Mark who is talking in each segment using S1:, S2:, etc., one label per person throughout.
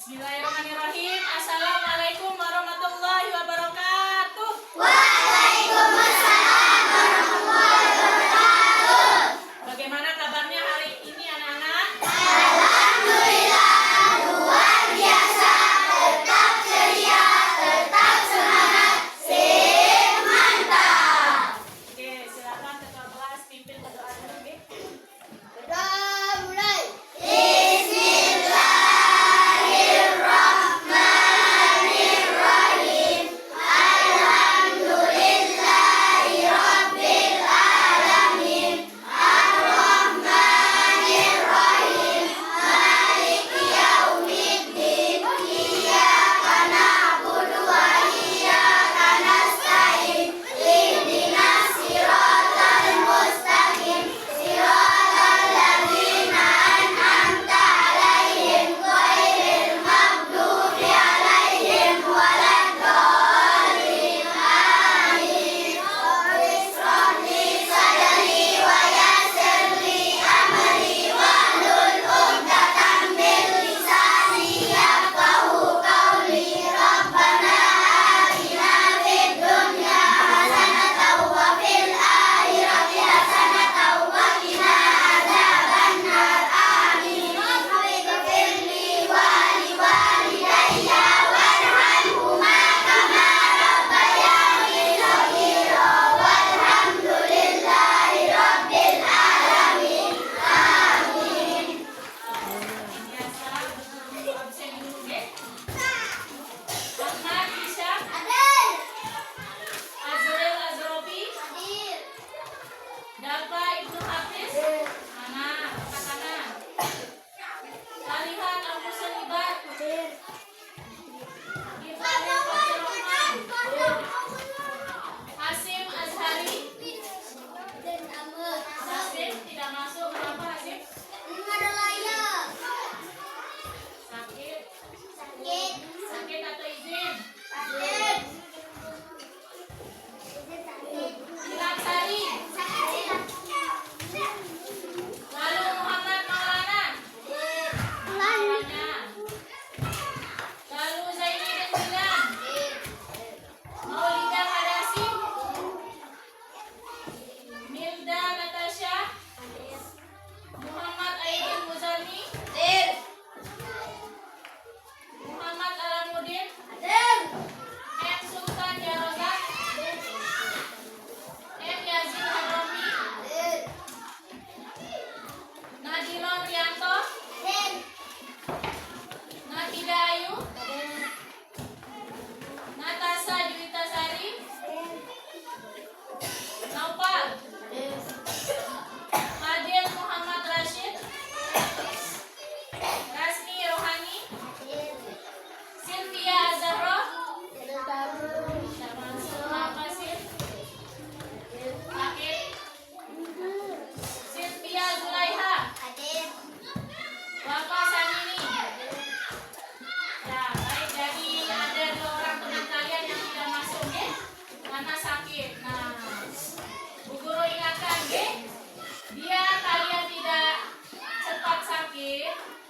S1: Bismillahirrahmanirrahim. Assalamualaikum warahmatullahi wabarakatuh.
S2: Waalaikumsalam warahmatullahi wabarakatuh.
S1: Bagaimana kabarnya hari ini anak-anak?
S2: Alhamdulillah luar biasa. Tetap ceria, tetap semangat, sip mantap.
S1: Oke, silakan ketua kelas pimpin berdoa dulu, Bi.
S2: Berdoa mulai.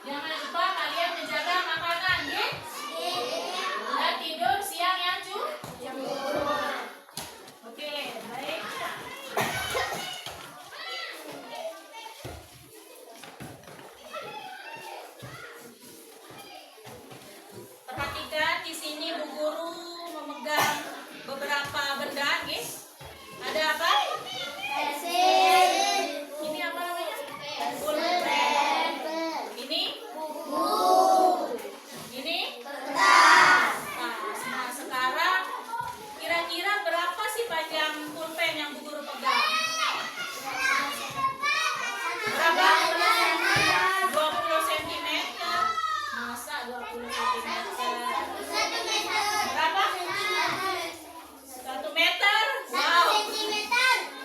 S1: Jangan lupa kalian menjaga makanan, ya? Dan tidur siang yang cukup. Oke, baik. Perhatikan di sini Bu Guru memegang beberapa benda, guys. Ada apa?
S2: Pensil.
S1: Ini apa namanya?
S2: Pulpen.
S1: Ini?
S2: Buku.
S1: Ini?
S2: Kertas.
S1: Nah, sekarang kira-kira berapa sih panjang pulpen yang Bu Guru pegang? Berapa? 20 cm. Masa 20 cm? Berapa? 1 meter. Wow.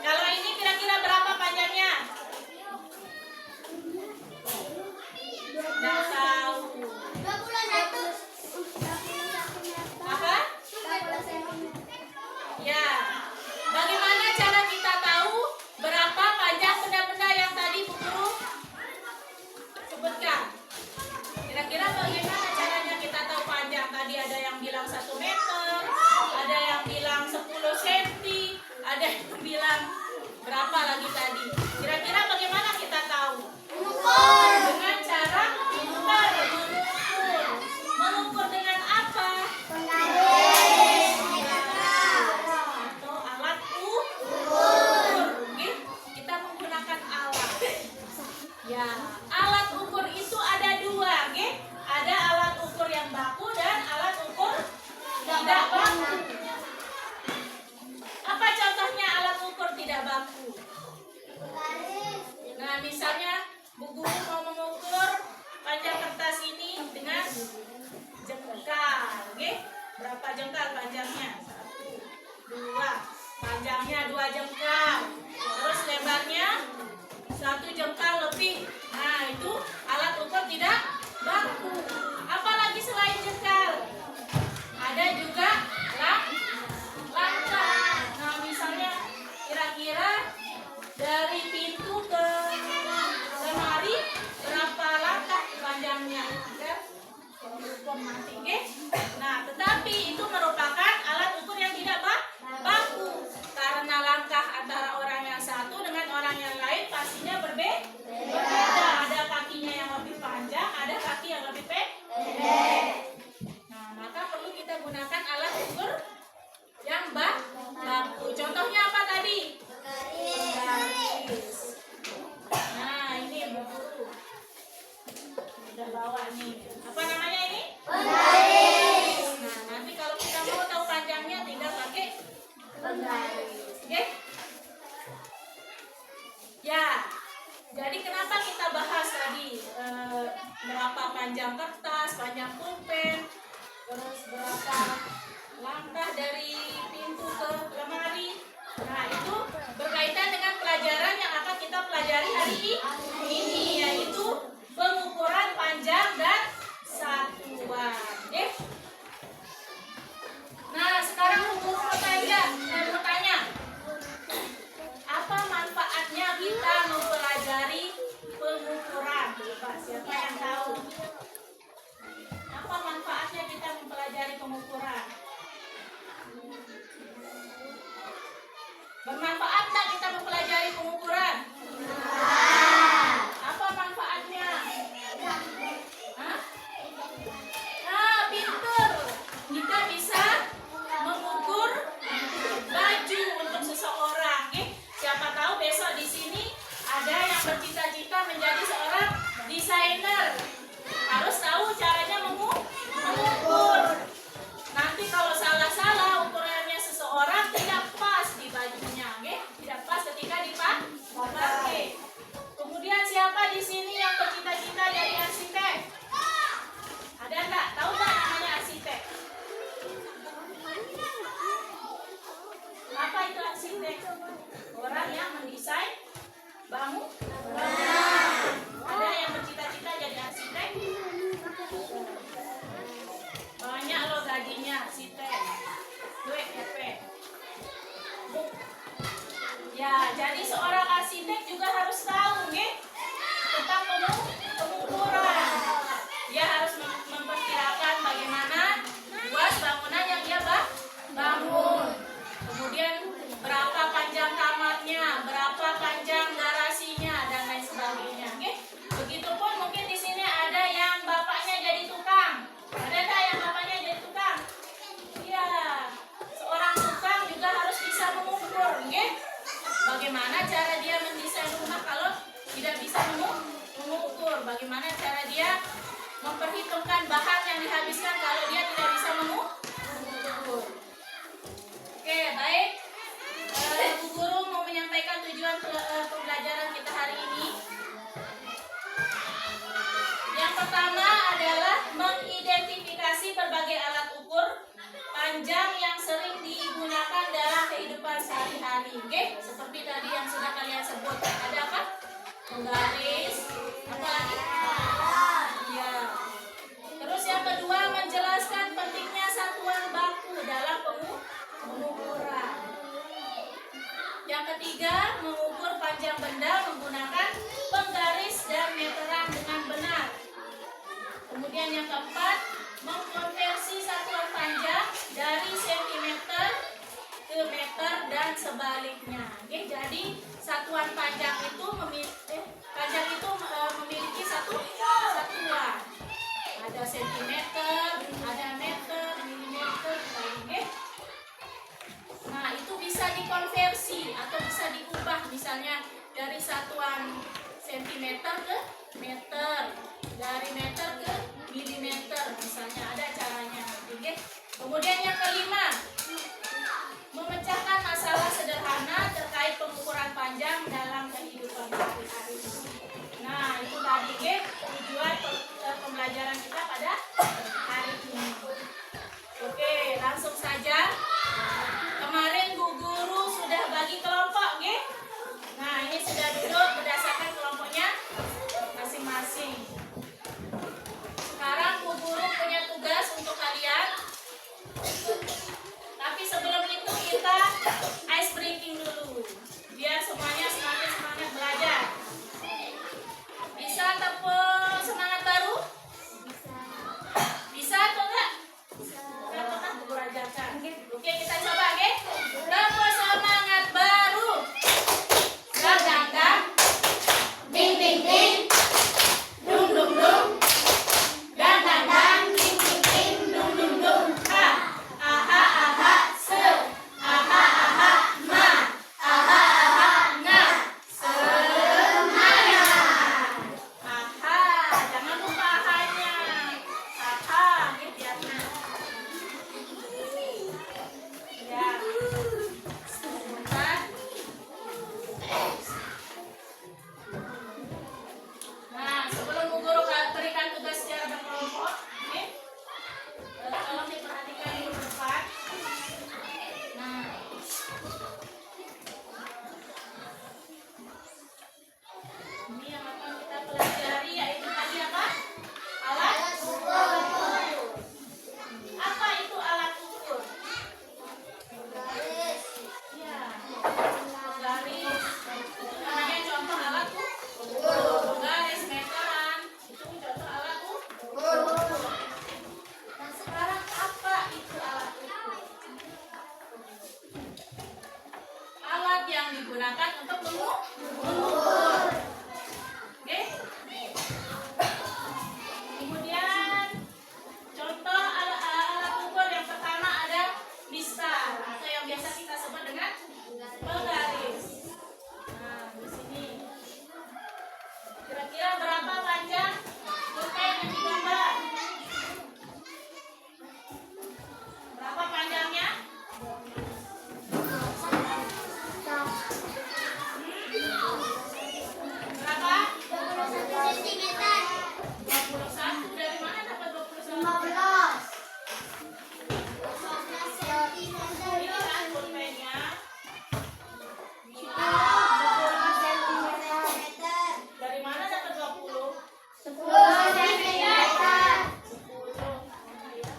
S1: Kalau ini kira-kira berapa panjangnya? Nggak tahu. Apa? Ya. Bagaimana cara kita tahu berapa panjang benda-benda yang tadi Bu Guru sebutkan? Kira-kira bagaimana caranya bilang berapa lagi tadi? Kira-kira bagaimana kita tahu?
S2: Mengukur.
S1: Dengan cara mengukur. Mengukur dengan apa?
S2: Penggaris.
S1: Atau alat ukur. Oke? Kita menggunakan alat. Ya, alat ukur itu ada dua, oke? Ada alat ukur yang baku dan alat ukur tidak baku. Apa contohnya alat ukur tidak baku? Nah, misalnya Bu Guru mau mengukur panjang kertas ini dengan jengkal, oke? Berapa jengkal panjangnya? 1, 2. Panjangnya 2 jengkal. Terus lebarnya 1 jengkal lebih. Nah, itu alat ukur tidak baku. Apalagi selain jengkal? Ada juga langkah. Nah, misalnya kira-kira dari pintu ke lemari berapa langkah panjangnya? Ya, ukur nanti, oke? Nah, tetapi itu merupakan alat ukur yang tidak baku. Karena langkah antara orang yang satu dengan orang yang lain pastinya berbeda. Ada kakinya yang lebih panjang, ada kaki yang lebih pendek. Nah, maka perlu kita gunakan alat ukur yang baku. Contohnya apa tadi? Garis. Nah, ini Bu Guru udah bawa nih. Apa namanya ini?
S2: Penggaris.
S1: Nah, nanti kalau kita mau tahu panjangnya tinggal pakai penggaris. Oke? Ya. Jadi kenapa kita bahas tadi berapa panjang kertas, panjang pulpen, terus berapa langkah dari pintu ke lemari. Nah, itu berkaitan dengan pelajaran yang akan kita pelajari hari ini, yaitu pengukuran panjang dan satuan. Oke? Nah, sekarang guru mau tanya, apa manfaatnya kita mempelajari pengukuran? Coba, siapa yang tahu? Apa manfaatnya kita mempelajari pengukuran? Bermanfaat tak kita mempelajari pengukuran? Apa manfaatnya? Hah? Ah, pinter. Kita bisa mengukur baju untuk seseorang. Siapa tahu besok di sini ada yang bercita-cita menjadi seorang desainer. Harus tahu caranya mengukur. Nanti kalau salah-salah ukurannya seseorang tidak pas di bajunya, tidak pas ketika dipakai. Kemudian siapa di sini yang bercita-cita jadi arsitek? Ada enggak? Tahu enggak namanya arsitek? Apa itu arsitek? Orang yang mendesain bangunan. Ada yang bercita-cita jadi arsitek? Banyak loh gajinya arsitek. Duit cepet. Ya, jadi seorang arsitek juga harus tahu, tentang pengukuran. Dia harus memperkirakan bagaimana luas bangunan yang dia bangun. Kemudian berapa panjang kamarnya, berapa panjang garasinya, dan lain sebagainya. Begitupun mungkin di sini ada yang bapaknya jadi tukang. Ada tak yang bapaknya jadi tukang? Iya. Seorang tukang juga harus bisa mengukur, bagaimana cara dia mendesain rumah kalau tidak bisa mengukur? Bagaimana cara dia memperhitungkan bahan yang dihabiskan kalau dia tidak bisa mengukur? Oke, baik. Bu Guru mau menyampaikan tujuan pembelajaran kita hari ini. Yang pertama adalah mengidentifikasi berbagai alat ukur panjang yang sering digunakan dalam kehidupan sehari-hari. Oke, seperti tadi yang sudah kalian sebut. Ada apa? Penggaris. Apa lagi? Iya. Terus yang kedua, menjelaskan pentingnya satuan baku dalam pengukuran. Yang ketiga, mengukur panjang benda menggunakan penggaris dan meteran dengan benar. Kemudian yang keempat, mengkonversi satuan panjang dari sentimeter ke meter dan sebaliknya. Oke, jadi satuan panjang itu memiliki satu satuan. Ada sentimeter, ada meter, milimeter, oke. Nah, itu bisa dikonversi atau bisa diubah, misalnya dari satuan sentimeter ke meter, dari meter ke milimeter, misalnya ada caranya. Oke. Kemudian yang kelima, memecahkan masalah sederhana terkait pengukuran panjang dalam kehidupan sehari-hari. Nah, itu tadi tujuan pembelajaran kita pada hari ini. Oke, langsung saja. Kemarin Bu Guru sudah bagi kelompok, oke? Nah, ini sudah duduk berdasarkan kelompoknya masing-masing. Sekarang Bu Guru punya tugas untuk kalian. Tapi sebelum itu kita ice breaking dulu, biar semuanya semakin semangat belajar. Bisa tepuk semangat baru? Bisa atau enggak? Bisa atau kan Bu Guru ajarkan. Oke, kita coba, oke? Tepuk semangat baru. Dang dang dang. Ding ding ding. Dung dung dung. Dang dang dang. Ding ding ding. Dung dung dung. Ha. Aha aha se. Aha aha ma. Aha aha na. Semangat. Aha, jangan lupa ahanya. Aha, gitu ya. Ya. Sebentar. Nah, sebelum Bu Guru berikan tugas secara berkelompok, oke? Tolong diperhatikan di depan. Nah, ini yang akan kita pelajari yaitu tadi apa? Alat ukur. Apa itu alat ukur? Ya, garis. Itu namanya contoh alat ukur. Garis, meteran. Itu contoh alat ukur. Nah, sekarang apa itu alat ukur? Alat yang digunakan untuk mengukur. Oke? Kemudian contoh alat ukur yang pertama ada mistar atau yang biasa kita sebut dengan penggaris. Nah, di sini kira-kira berapa panjang pulpen yang digambar? Berapa panjangnya? Berapa? 21. Dari mana dapat 21? Ini kan pulpennya. Dari mana dapat 20? 10 cm. 10. Ya.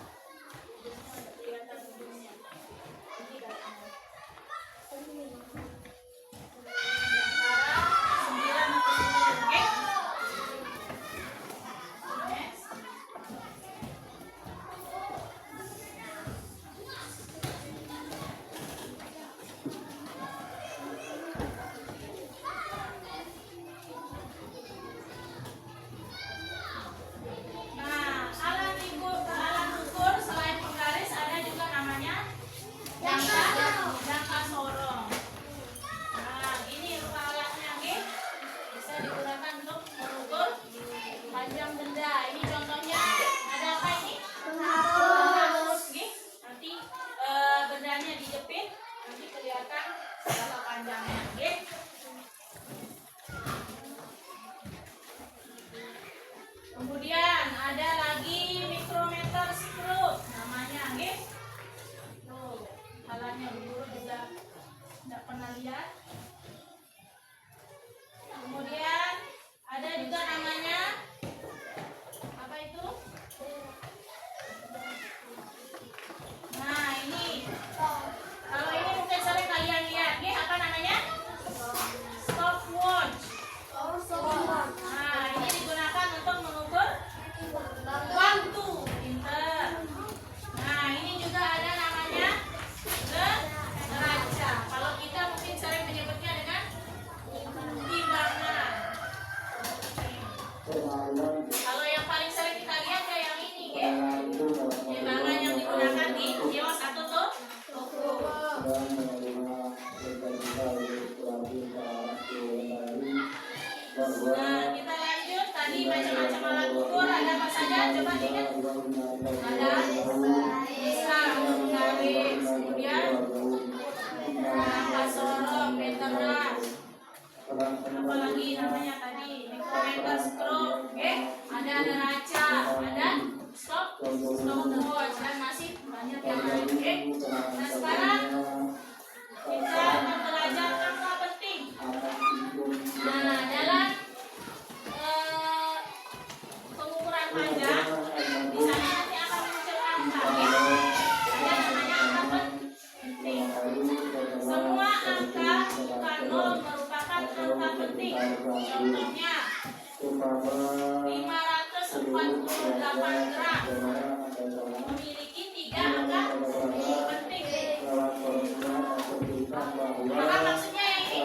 S1: Kelihatan ujungnya. Ini datanya. Antara 9 sampai 10, oke? Next. Nah, alat ukur selain penggaris ada juga namanya jangka sorong. Nah, ini rupa alatnya, oke? Bisa digunakan untuk mengukur panjang benda. Ini contohnya ada apa ini? Pengharus, oke? Nanti bendanya dijepit, nanti kelihatan berapa panjangnya, oke? Kemudian ada lagi mikrometer skrup namanya, oke? Tuh, alatnya Bu Guru juga tidak pernah lihat. Kemudian ada juga namanya apa itu? Nah, ini kalau ini mungkin sering kalian lihat, oke? Apa namanya? Stopwatch. Nah, ini digunakan untuk mengukur waktu. Pinter. Nah, ini juga ada namanya neraca. Kalau kita Kalau yang paling sering kita lihat kayak yang ini, ya. Timbangan yang digunakan di kios atau toko. Nah, kita lanjut. Tadi macam-macam alat ukur. Ada apa saja? Coba ingat. Ada pisau, garis, kemudian angka sorong, meteran. Apa lagi namanya tadi? Mikrometer, stroke, oke? Ada neraca, ada stopwatch, dan masih banyak yang lain, oke? Nah, sekarang kita akan belajar angka penting. Nah, dalam pengukuran panjang, di sana nanti akan muncul angka, ya. Ada namanya angka penting. Semua angka bukan nol merupakan angka penting. Contohnya 548 gram memiliki 3 angka penting. Paham maksudnya yang ini?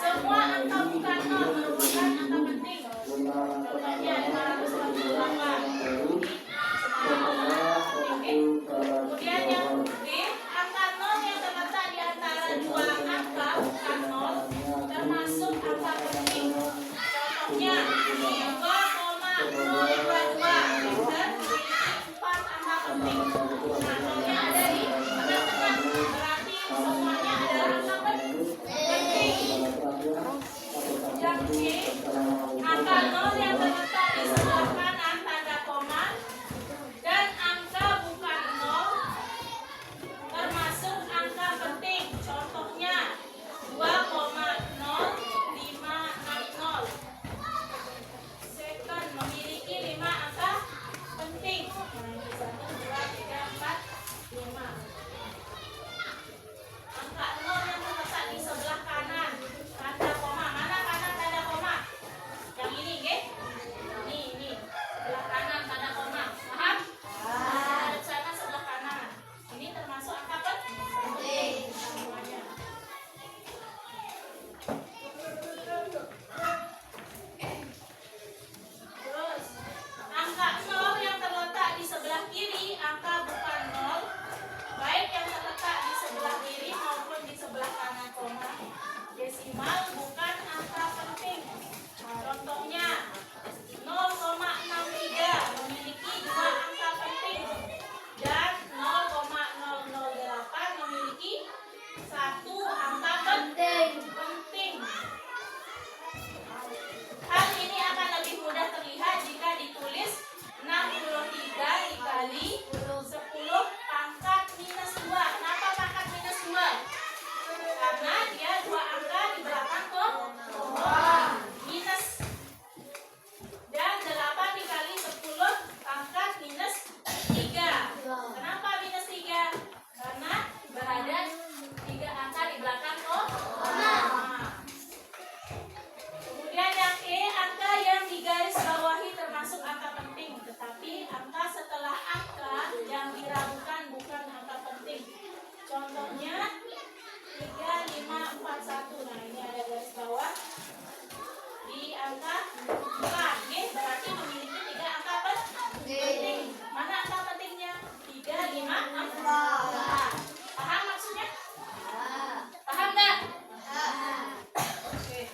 S1: Semua angka bukan nol merupakan angka penting. Contohnya 548. Kemudian yang B, angka nol yang terletak di antara dua angka bukan nol termasuk angka penting. Contohnya 2,022 meter memiliki 4 angka penting. Nah, nolnya ada di tengah-tengah, berarti semuanya adalah angka penting. Yang C, angka nol yang terletak di sebelah kanan tanda koma dan angka bukan nol termasuk angka penting. Contohnya 2,0560. Second memiliki 5 angka penting. 1, 2, 3, 4, 5. Angka nol yang terletak di sebelah kanan tanda koma. Mana kanan tanda koma? Yang ini, nggih? Ini. Sebelah kanan tanda koma. Paham? Ada di sana sebelah kanan. Ini termasuk angka penting. Semuanya. Terus, angka 0 yang terletak di sebelah kiri, angka bukan 0, baik yang terletak di sebelah kiri maupun di sebelah kanan koma. Desimal bukan angka penting. Contohnya 0,63 memiliki 2 angka penting dan 0,008 memiliki 1 angka penting. Hal ini akan lebih mudah terlihat jika ditulis 63 dikali 10 pangkat minus 2. Kenapa pangkat minus 2? Karena dia 2 angka di belakang koma. Minus. Dan 8 dikali 10 pangkat minus 3. Kenapa minus 3? Karena berada 3 angka di belakang koma. Kemudian yang E, angka yang digaris bawahi termasuk angka penting, tetapi angka setelah angka yang diragukan bukan angka penting. Contohnya 3541. Nah, ini ada garis bawah di angka 4, berarti memiliki 3 angka penting. Mana angka pentingnya? 3, 5, 4. Paham maksudnya? Paham nggak? Oke.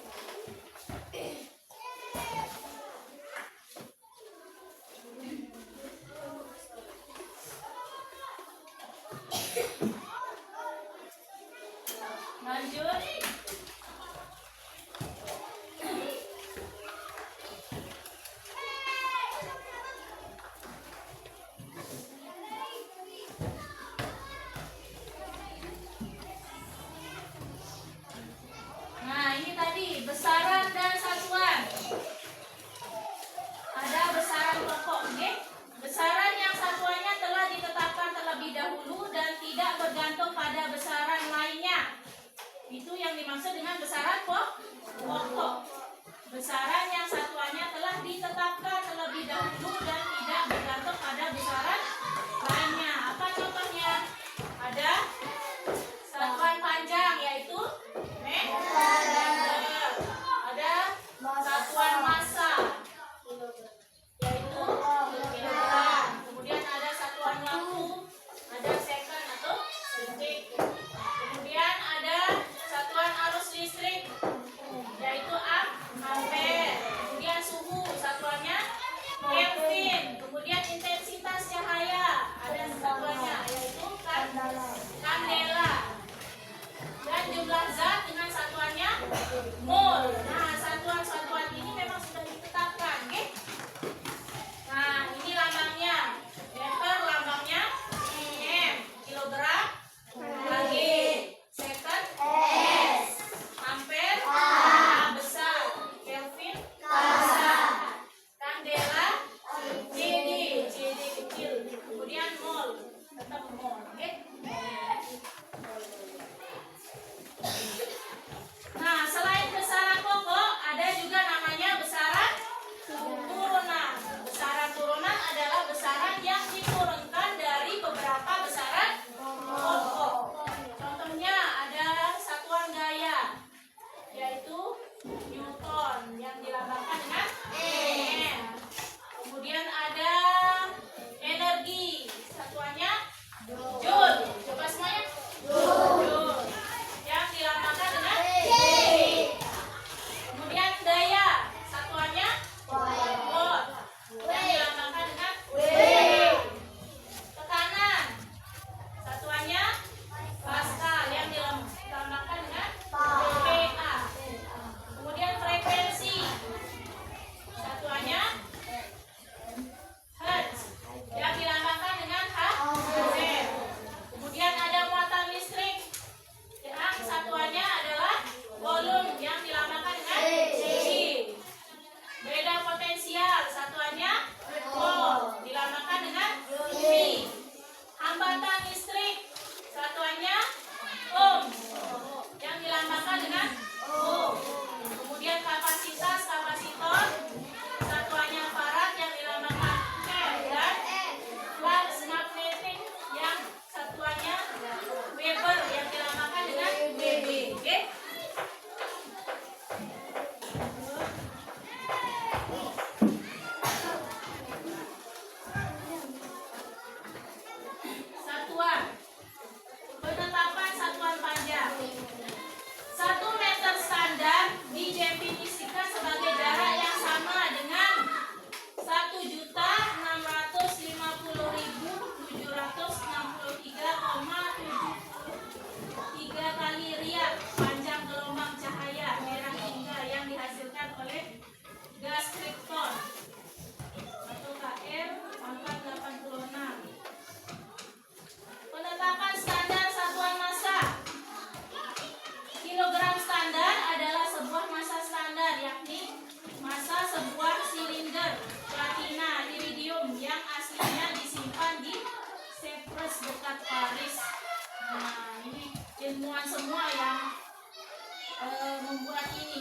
S1: Lanjut. Nah, ini tadi besaran dan satuan. Ada besaran pokok, oke? Besaran yang satuannya telah ditetapkan terlebih dahulu dan tidak bergantung pada besaran lainnya. Itu yang dimaksud dengan besaran pokok. Besaran yang satuannya telah ditetapkan terlebih dahulu dan tidak bergantung pada besaran lainnya. Apa contohnya? Ada satuan panjang yaitu meter. Ada satuan massa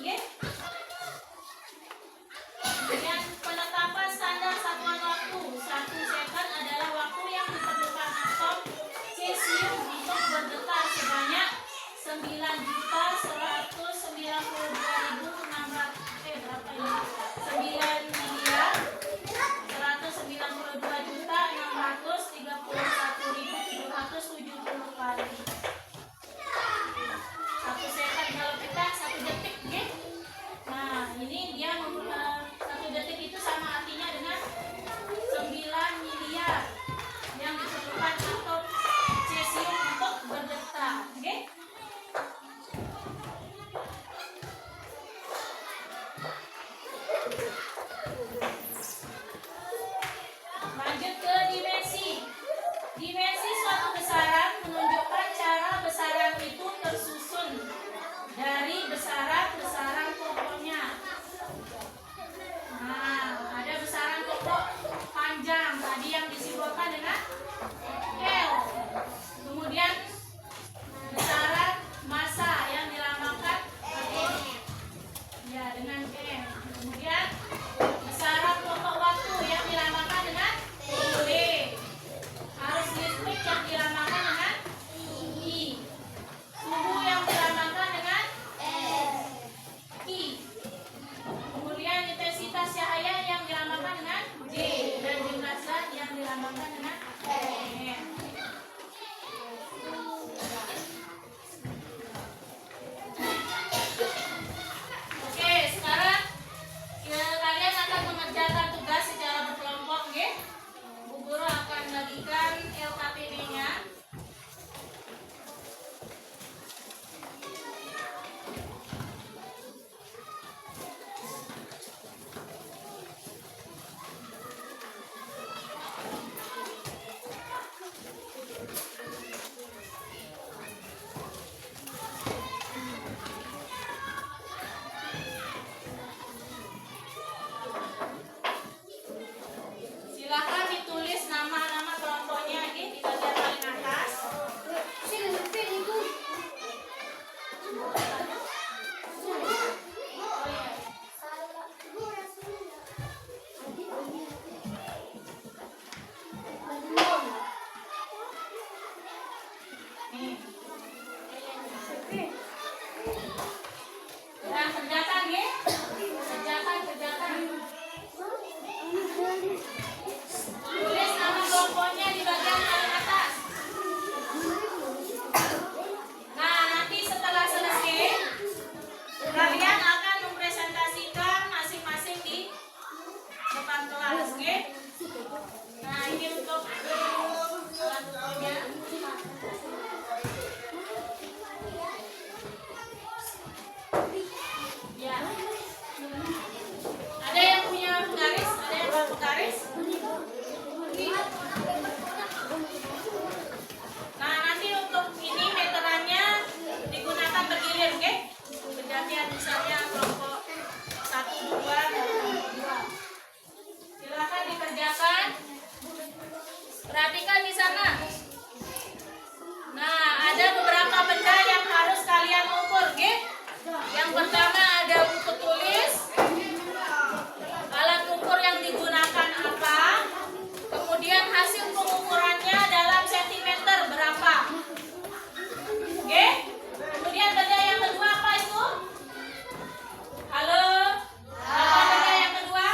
S1: nggih. Kemudian penetapan standar satuan waktu. 1 second adalah waktu yang diperlukan atom cesium untuk berdetak sebanyak 9.192.600 berapa ini? 9.192.631.770 kali. 1 second kalau kita 1 detik, nggih. Nah, ini dia 1 detik itu sama artinya dengan 9 miliar yang diperlukan atom cesium untuk berdetak, nggih. Lanjut ke dimensi. Dimensi suatu besaran menunjukkan cara besaran itu tersusun dari besaran-besaran pokoknya. Nah, ada besaran pokok panjang tadi yang disimbolkan dengan L. Kemudian besaran massa yang dilambangkan ya dengan M. Kemudian besaran pokok waktu yang dilambangkan dengan T. Arus listrik yang dilambangkan dengan I. Suhu yang dilambangkan dengan I. Kemudian intensitas cahaya yang dilambangkan dengan J dan jumlah zat yang dilambangkan dengan M. Oke, sekarang kalian akan mengerjakan tugas secara berkelompok, nggih. Bu Guru akan bagikan LKPD-nya. Silakan ditulis nama-nama kelompoknya nggih di bagian paling atas. Oh iya. Nih. Ya, kerjakan nggih. Kerjakan. Tulis nama kelompoknya di bagian paling atas. Nah, nanti setelah selesai, kalian akan mempresentasikan masing-masing di depan kelas, oke? Nah, ini untuk alat ukurnya. Ya. Ada yang punya penggaris? Ada yang bawa penggaris? Nah, nanti untuk ini meterannya digunakan bergilir, oke? Bergantian misalnya kelompok 1, 2, 3. Silakan dikerjakan. Perhatikan di sana. Nah, ada beberapa benda yang harus kalian ukur, oke? Yang pertama ada buku tulis. Alat ukur yang digunakan apa? Kemudian hasil pengukurannya dalam sentimeter berapa? Oke? Kemudian benda yang kedua apa itu? Halo? Apa benda yang kedua?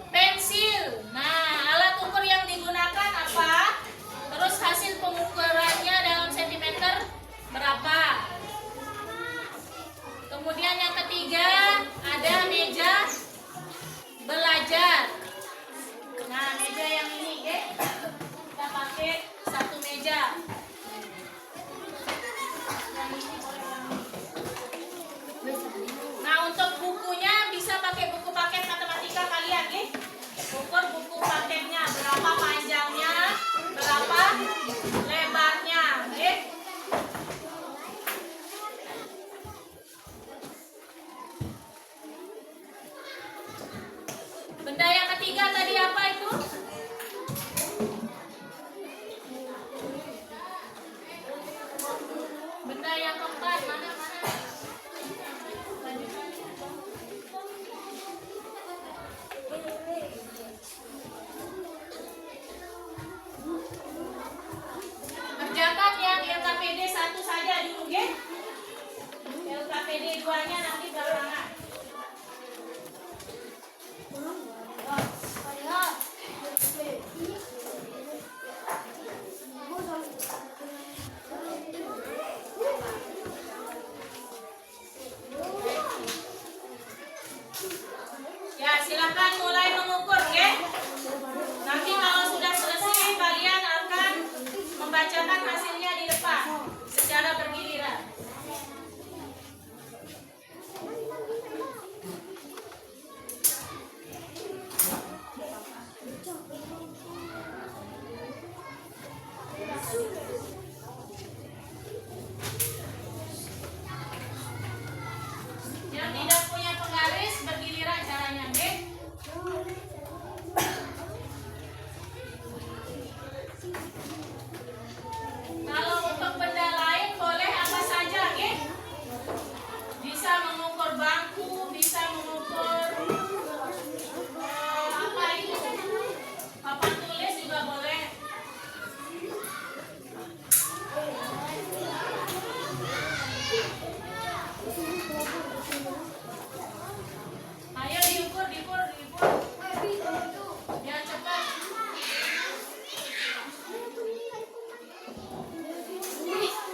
S1: Pensil. Nah, alat ukur yang digunakan apa? Terus hasil pengukurannya dalam sentimeter berapa? Kemudian yang ketiga ada meja belajar. Nah, meja yang ini, kita pakai 1 meja. Yang ini boleh yang ini. Nah, untuk bukunya bisa pakai buku paket matematika kalian, ukur buku paketnya berapa panjangnya, berapa lebarnya, Benda yang ketiga tadi apa itu? Benda yang keempat mana? siswanya nanti belakangan. Ya, silakan mulai mengukur, ya. Nanti kalau sudah selesai, kalian akan membacakan hasilnya di depan secara bergiliran. Yang tidak punya penggaris bergiliran caranya, oke? Kalau untuk benda lain boleh apa saja, oke? Bisa mengukur bangku, bisa mengukur apa itu? Papan tulis juga boleh. Ayo diukur, diukur. Ya cepat.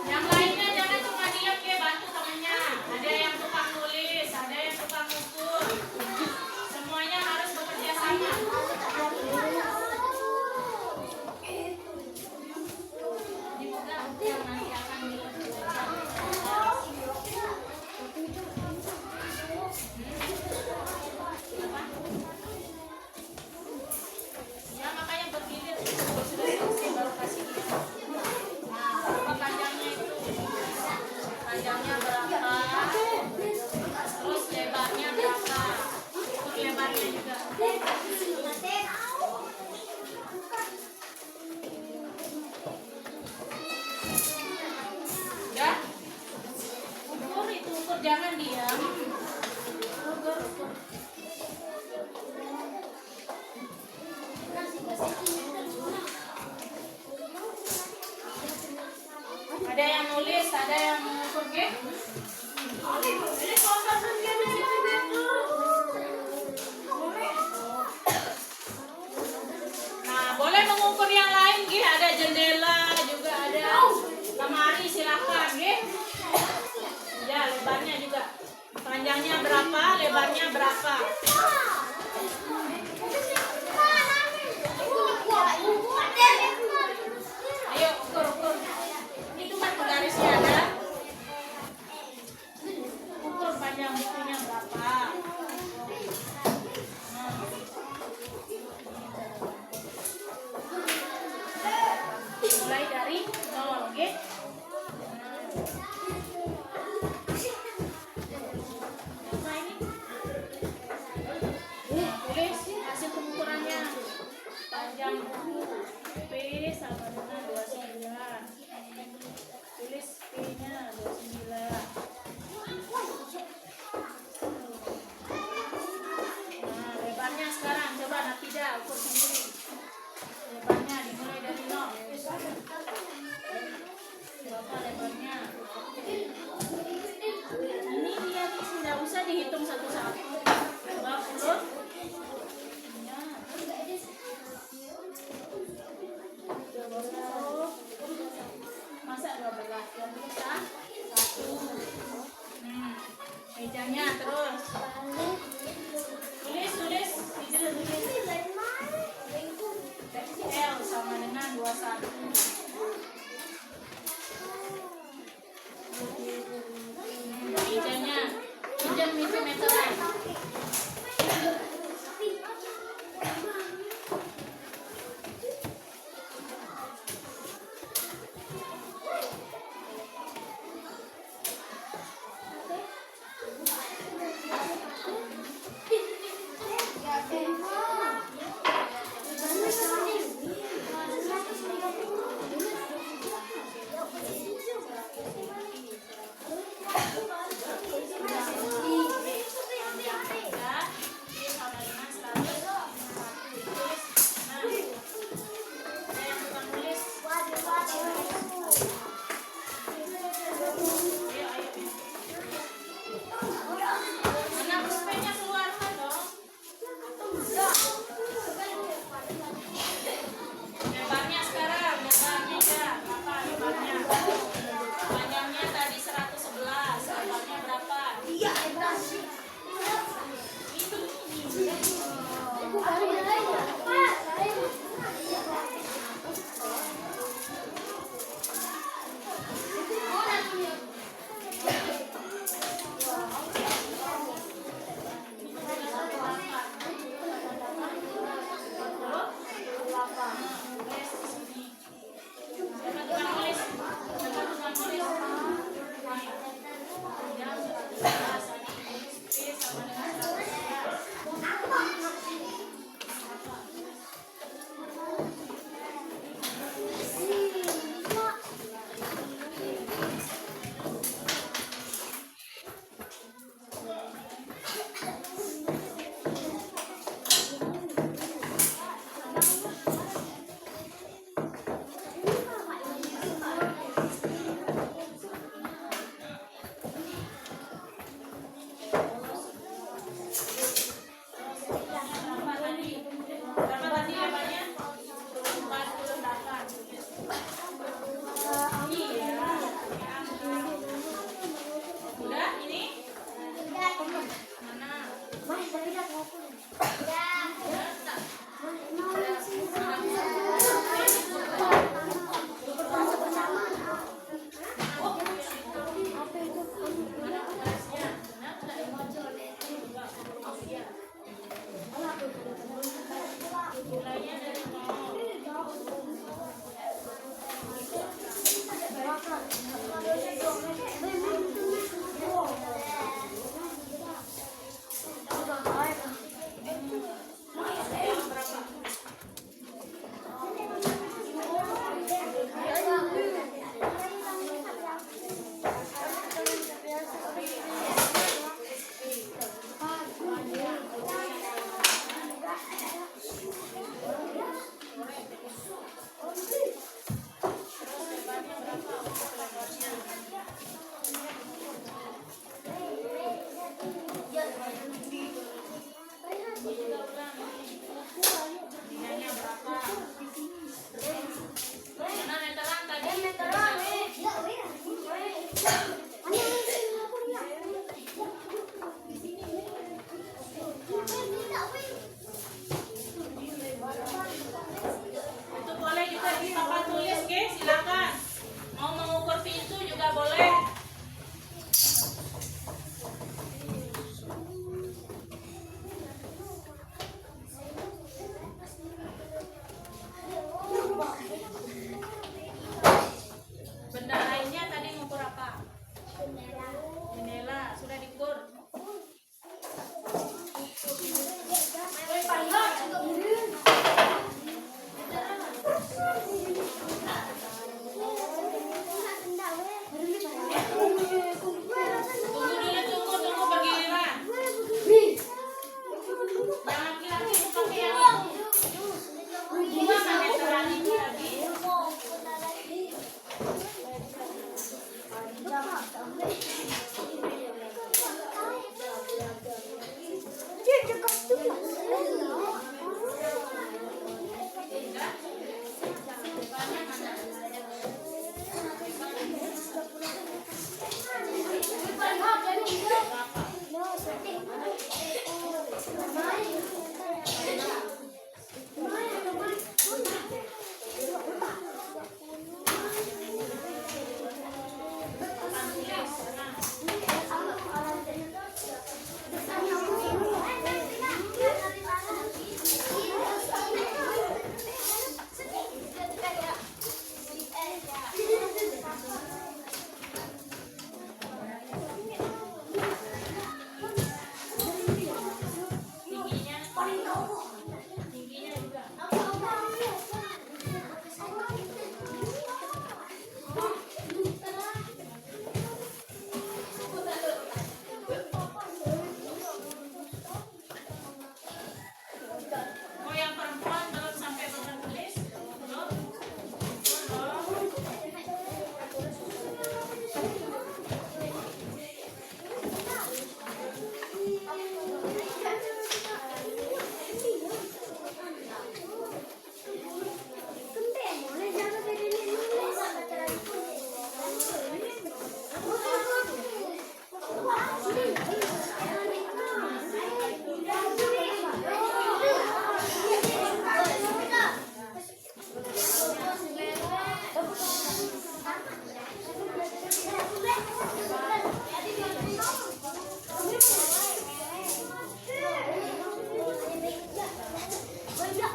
S1: Yang lainnya jangan cuma diam, ya, bantu temennya. Ada yang tukang tulis, ada yang tukang ukur. Semuanya harus bekerja sama. Dipegang yang nanti akan dilakukan. Apa? Ya makanya bergilir. Kalau sudah selesai baru kasih dia. Nah, berapa panjangnya itu? Panjangnya berapa? Terus lebarnya berapa? Ukur lebarnya juga. Ya? Ukur itu ukur, jangan diam. Ukur. Ada yang nulis, ada yang mengukur, oke? Nah, boleh mengukur yang lain, Gi. Ada jendela, juga ada lemari, silakan, Gi. Ya, lebarnya juga. Panjangnya berapa, lebarnya berapa? Ayo, ukur. Itu kan penggarisnya ada. Ukur panjang bukunya berapa. Mulai dari 0, oke? Apa ini? Nah, tulis hasil pengukurannya. Panjang buku P sama dengan 29. Tulis P-nya 29. Nah, lebarnya sekarang coba Nafida ukur sendiri. Lebarnya dimulai dari 0. Berapa lebarnya? Ini dia tidak usah dihitung satu-satu. Coba urut. Ya. Masa 12? 12 ah? 1. Mejanya terus. Tulis. L sama dengan 21. Mejanya. Pinjam meteran.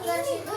S2: garis itu.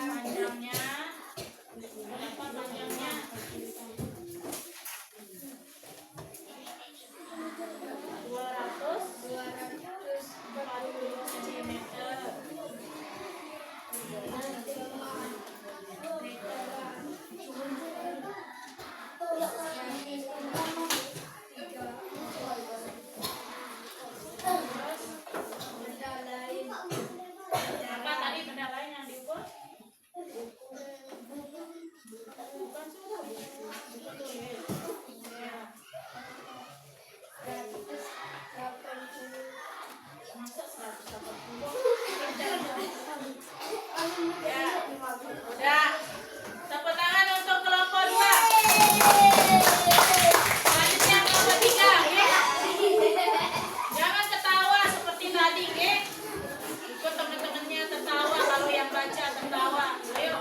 S1: Panjangnya berapa panjangnya? 240 cm. Apa tadi benda lain yang diukur? Bukan sudah. Betul ya. Ya. Masa 180? Ya. Udah. Tepuk tangan untuk kelompok 2. Selanjutnya kelompok 3, ya. Jangan ketawa seperti tadi, ya. Ikut teman-temannya tertawa, kalau yang baca tertawa. Ayo.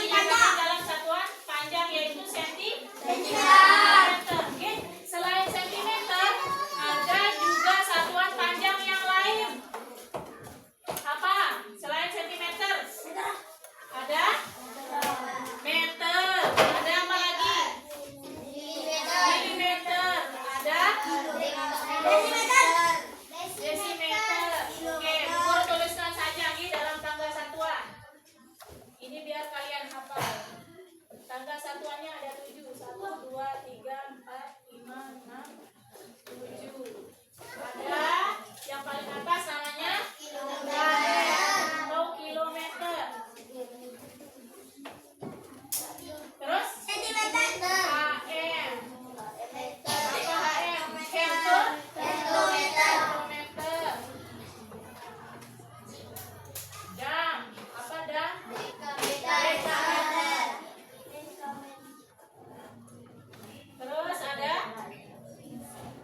S1: dikatakan dalam satuan panjang yaitu
S2: Sentimeter.
S1: Oke, selain sentimeter, ada juga satuan panjang yang lain. Apa? Selain sentimeter, ada meter. Ada apa lagi? Milimeter. Ada desimeter. Oke, Bu Guru tuliskan saja di dalam tangga satuan. Ini biar kalian hafal. Tangga satuannya ada 7. 1, 2, 3, 4, 5, 6, 7. Ada yang paling atas namanya atau kilometer. Terus
S2: Sentimeter.
S1: HM. Apa HM? Hektar.
S2: Kilometer.
S1: Kilometer. Jam. Apa jam?
S2: Dekameter.
S1: Terus ada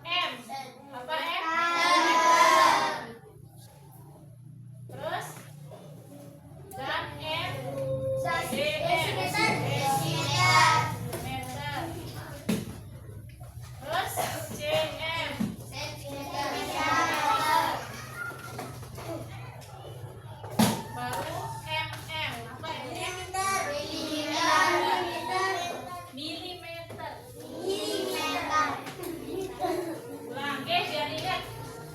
S1: M. Apa M? Terus dan M.
S2: Desimeter.
S1: Meter. Terus CM. Baru MM. Apa MM? Milimeter. Ulang, oke, biar ingat.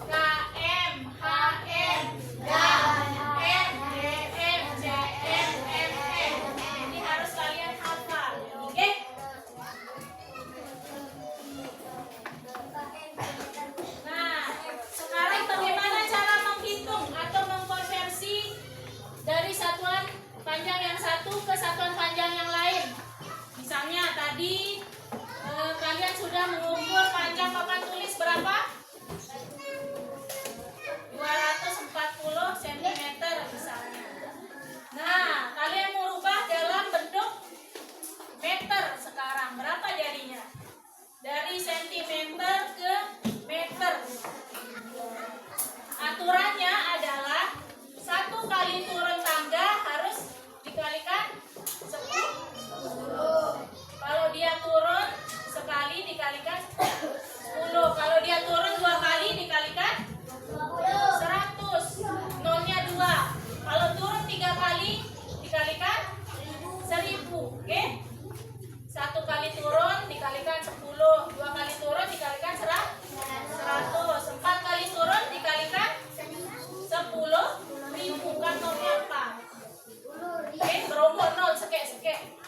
S1: KM, HM, DAM, M, DM, JM, MM. Ini harus kalian hafal, oke? Nah, sekarang bagaimana cara menghitung atau mengkonversi dari satuan panjang yang satu ke satuan panjang yang lain? Misalnya tadi kalian sudah mengukur panjang papan tulis berapa? 240 cm misalnya. Nah, kalian mau rubah dalam bentuk meter sekarang. Berapa jadinya? Dari sentimeter ke meter. Aturannya adalah 1 kali turun tangga harus dikalikan 10. Kalau dia turun sekali dikalikan 10. Kalau dia turun 2 kali dikalikan 100. Nolnya 2. Kalau turun 3 kali dikalikan 1000. Oke? 1 kali turun dikalikan 10. 2 kali turun dikalikan 100. 4 kali turun dikalikan 10.000. Kan nolnya 4. Oke? Berombo 0 sekek.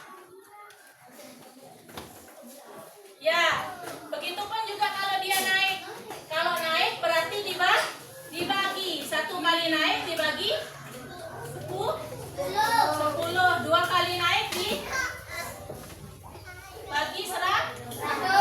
S1: Ya, begitupun juga kalau dia naik. Kalau naik berarti dibagi. 1 kali naik dibagi 10. 2 kali naik dibagi 100.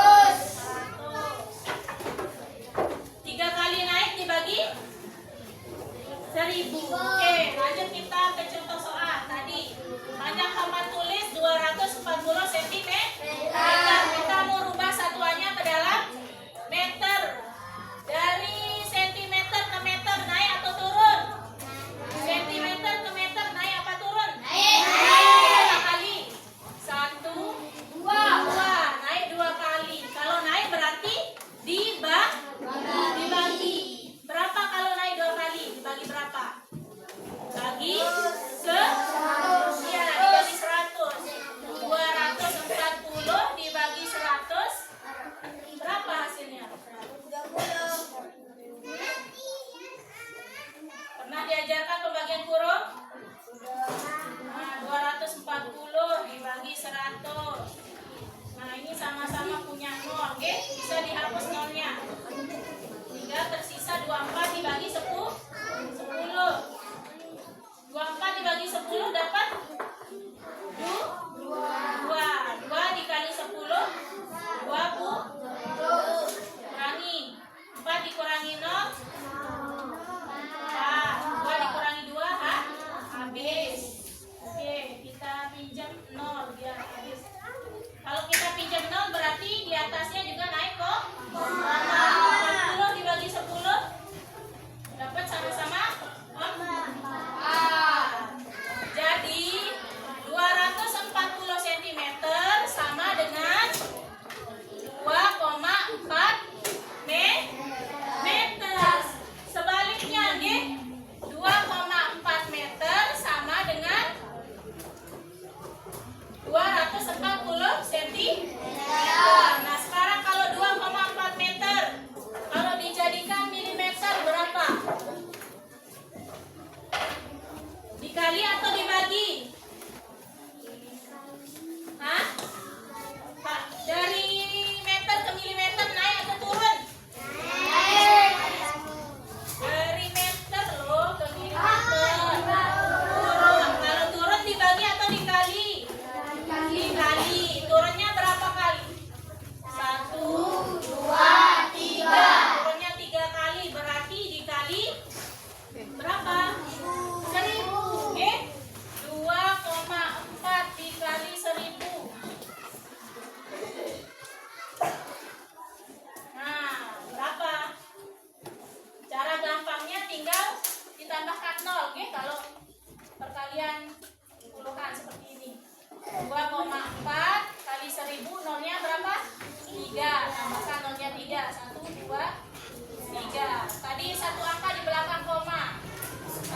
S1: 2, 3. Tadi satu angka di belakang koma.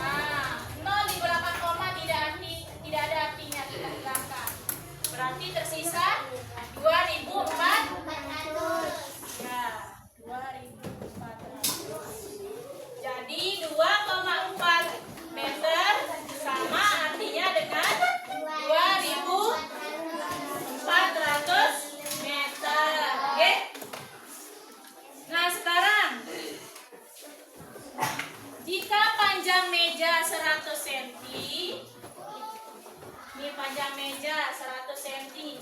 S1: Nah, 0 di belakang koma tidak ada artinya, kita hilangkan. Berarti tersisa 2.400. Ya, 2.400. Jadi 2,4 meter sama artinya dengan 2.400 meter. Oke? Nah, sekarang jika panjang meja 100 cm, ini panjang meja 100 cm.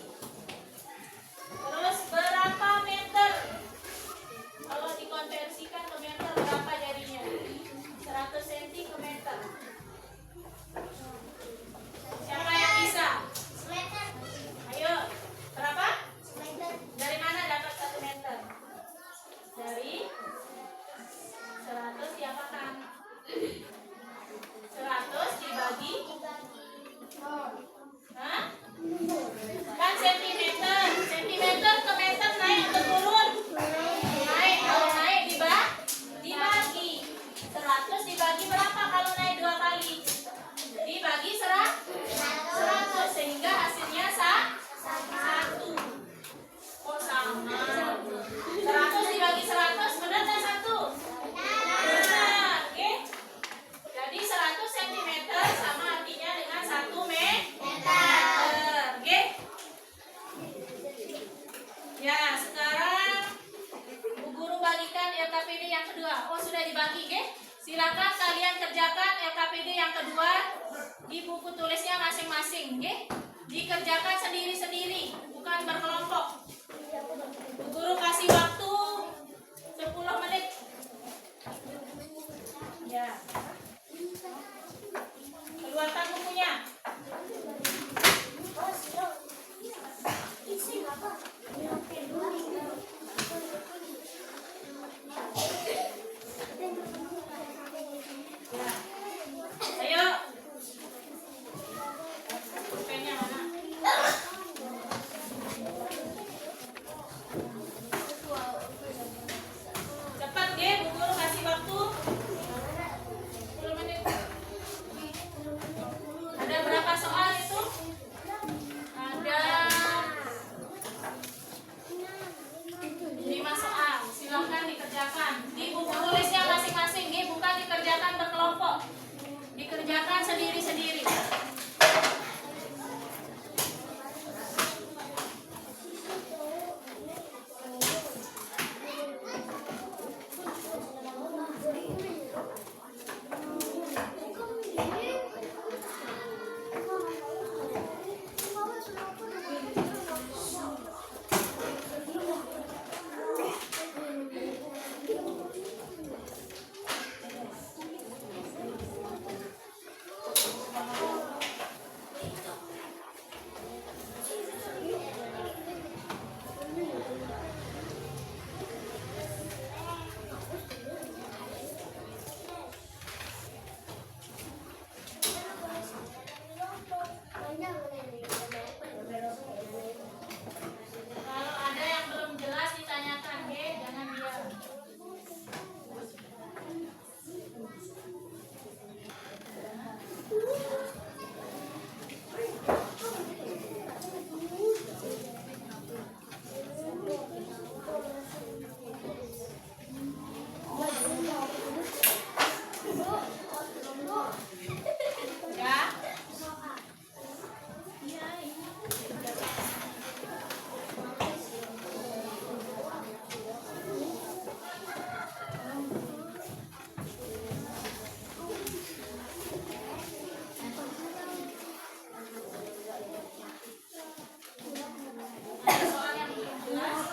S1: Terus berapa meter? Kalau dikonversikan ke meter berapa jadinya? 100 cm ke meter. Siapa yang bisa? Ayo, berapa? Dari mana dapat 1 meter? Dari 100 diapakan? 100 dibagi. Hah? Kan sentimeter. Sentimeter ke meter naik atau turun? Naik. Kalau naik dibagi. 100 dibagi berapa kalau naik 2 kali? Dibagi 100 sehingga hasilnya 1. Oh sama. 100 dibagi 100 benar tak 1? Benar. Oke. Jadi 100 cm sama artinya dengan 1 meter. Oke. Ya, sekarang Bu Guru bagikan LKPD yang kedua. Oh, sudah dibagi, oke? Silakan kalian kerjakan LKPD yang kedua di buku tulisnya masing-masing, oke? Dikerjakan sendiri-sendiri, bukan berkelompok. Bu Guru kasih waktu 10 menit. Ya. Keluarkan bukunya. Ya. Ayo. Pulpennya mana? Cepat, Ge. Bu Guru kasih waktu 10 menit. Ada berapa soal itu? Ada 5 soal. Silakan dikerjakan di buku tulisnya masing-masing, Ge. Bukan dikerjakan berkelompok. Dikerjakan sendiri-sendiri. Kalau ada yang belum jelas ditanyakan, Ge. Jangan diam. Ya. Ada soal yang belum jelas?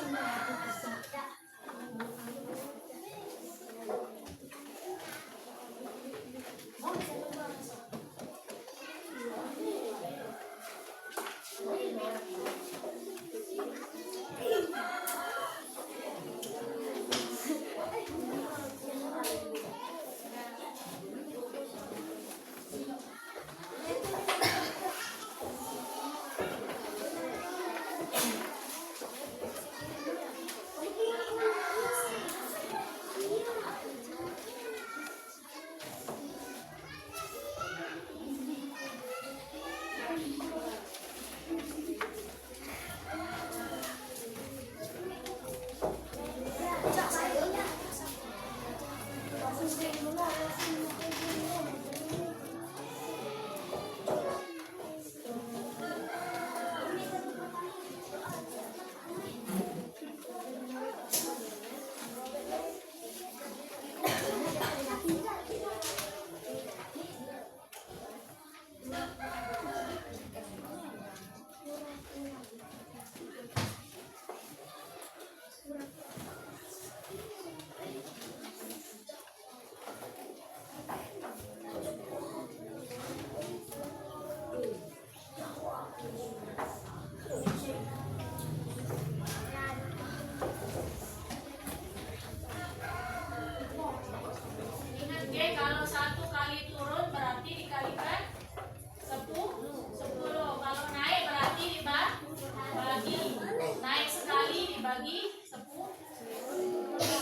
S1: dibagi 10.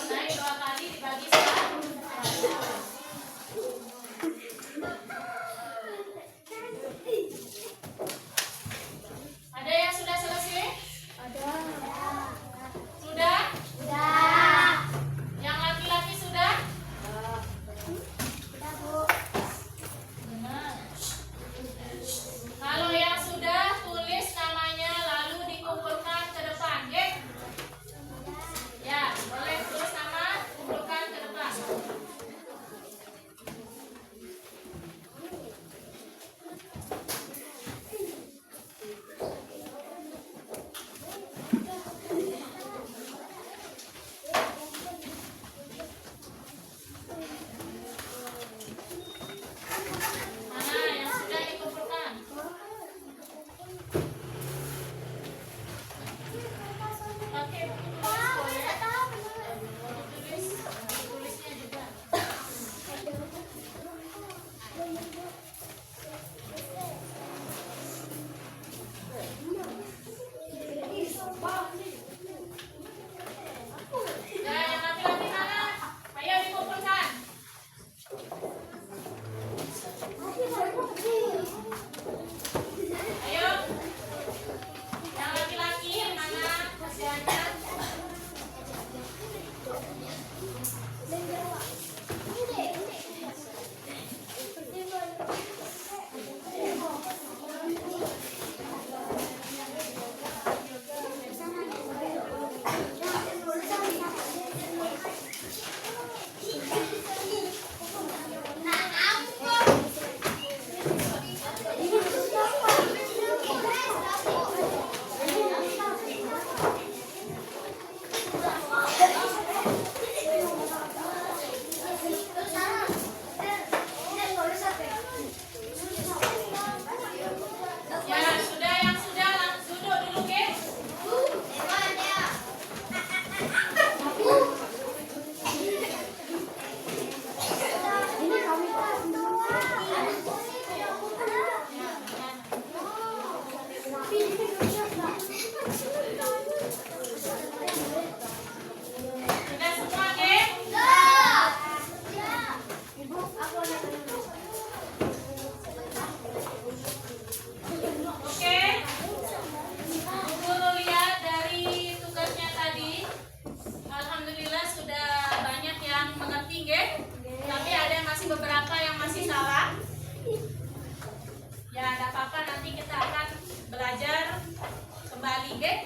S1: Naik 2 kali dibagi 100. Ada yang sudah selesai? Sudah? Yang laki-laki sudah? Benar. Kalau yang sudah, tulis namanya lalu dikumpulkan ke depan, oke? Ya, boleh tulis nama, kumpulkan ke depan. Mana yang sudah dikumpulkan? Pakai buku tulis boleh. Tulisnya juga. Ya, yang laki-laki mana? Ayo dikumpulkan. Ayo. Yang laki-laki mana hasilnya? Ya, sudah yang sudah langsung duduk dulu, oke? Sudah semua, oke? Oke. Bu Guru lihat dari tugasnya tadi. Alhamdulillah sudah banyak yang mengerti, nggih? Tapi ada masih beberapa yang masih salah. Ya, ada apa-apa nanti kita akan belajar kembali, nggih?